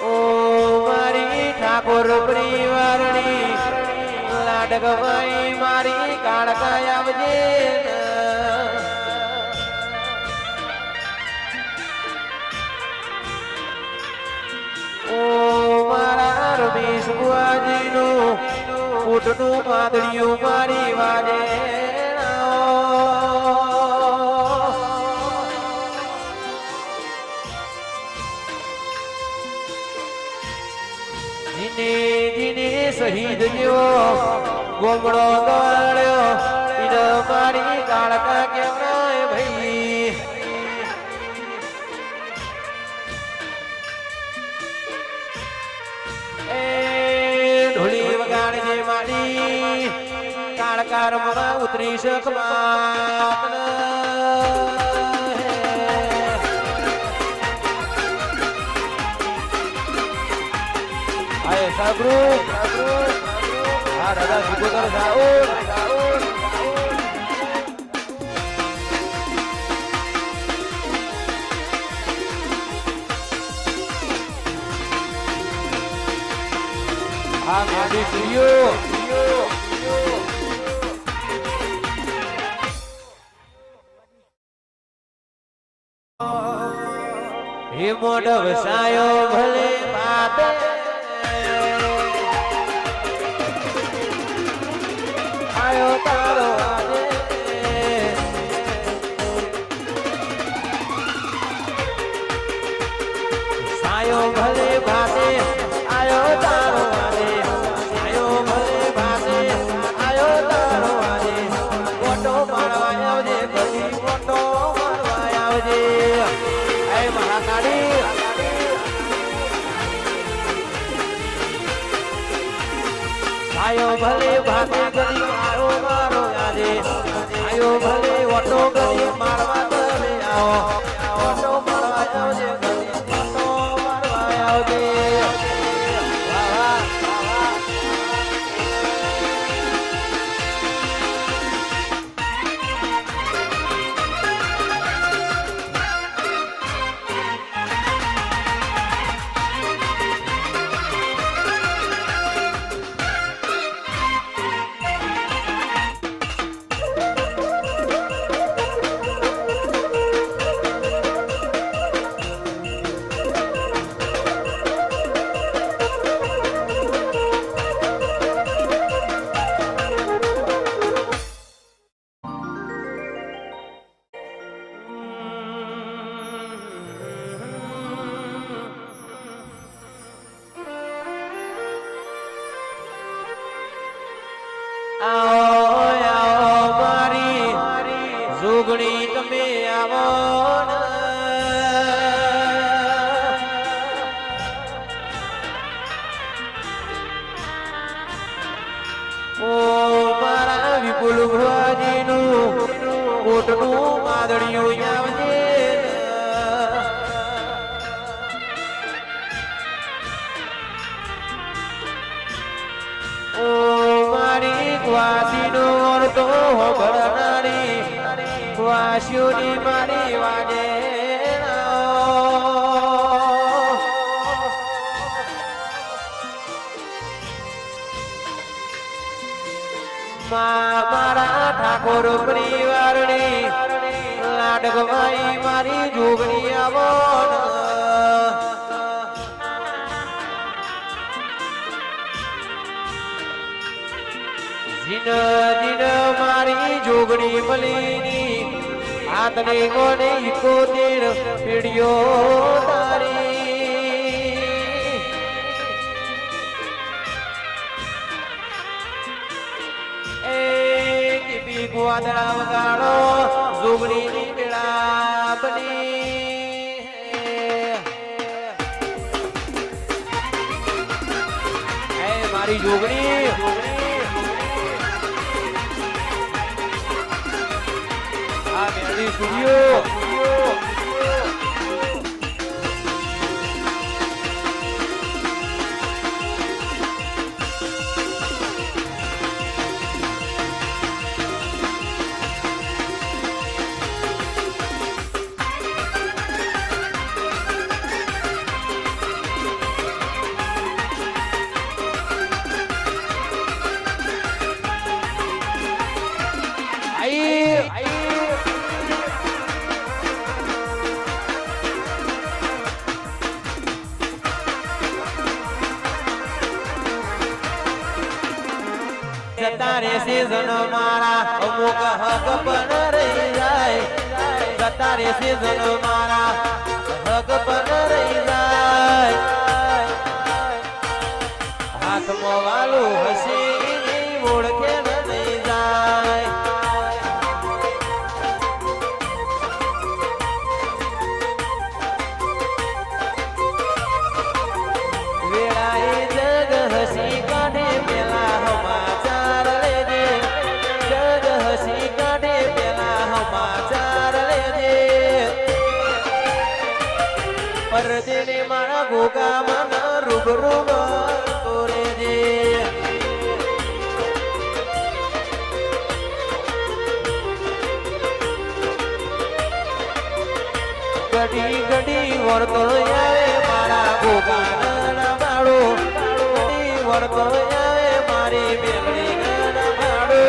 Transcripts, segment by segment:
ઓ મારી ઠાકોર પરિવારની લાડકવાઈ મારી કાળકા આવજે ઓ મારા રમેશ બુઆજીનું ઊંટનું માદળિયું મારી વાજે શહીદ જેવો ગોમડો દોડ્યો ઈનો મારી કાળકા કેવડાય ભાઈ એ ઢોલી વગાડજે મારી કાળકા રમવા ઉતરી શકમાં સાબરુ હા દાદા સુગોદર સાઉર હા મારી સ્ત્રીઓ હે મોઢ વસાયો ભલે પાતે આયો તારો આજે સાયો ભલે ભાતે આયો તારો આજે સાયો ભલે ભાતે આયો તારો આજે મોટો મારવા આવજે ભલી મોટો મારવા આવજે એ મહાકાળી આયો ભલે ભાતે ગરી મારો મારો આજે આયો ભલે ઓટો ગરી મારવા તમે આવો ઓટો મારવા આવજે ગરી ઓટો મારવા આવજે જોગણી તમે આવો ઓ મારા વિપુલ ભુવાજીનું કોટનું માદળિયું આવજે ઓ મારી વાસીનો તો ભરનારી વાસીઓની મારી વાજે મારા ઠાકોર પરિવારની લાડકવાઈ મારી જોગણી આવો જીન જીન મારી જોગણી મલીની હાથને કોને 71 પેઢીઓ તારી એ દીપી ગોદડા વગાડો જોગણીની મેળા બની એ મારી જોગણી સ્ટુડિયો જતા રહેશે જન મારા અમુક હક પણ રહી જાય જતા રહેશે જન મારા હક પણ રહી જાય હાથમાં વાલું હશે એની ઓળખે નહીં જાય વેળાએ જગ હસી કાઢે પેલા સમાચાર લેજે જગ હસી કાઢે પેલા સમાચાર લેજે પરદેને મારા ગોગા મન રૂબરૂ તો રેજે ઘડી ઘડી વળતો આવે મારા ગોગા બાળો ઘડી વળતો આવે મારી બેલડી ના બાળો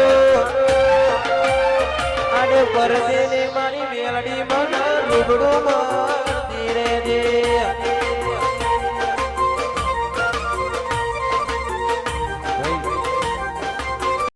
આડે પરદેને મારી બેલડી મન રૂબરૂ મળતી રેજે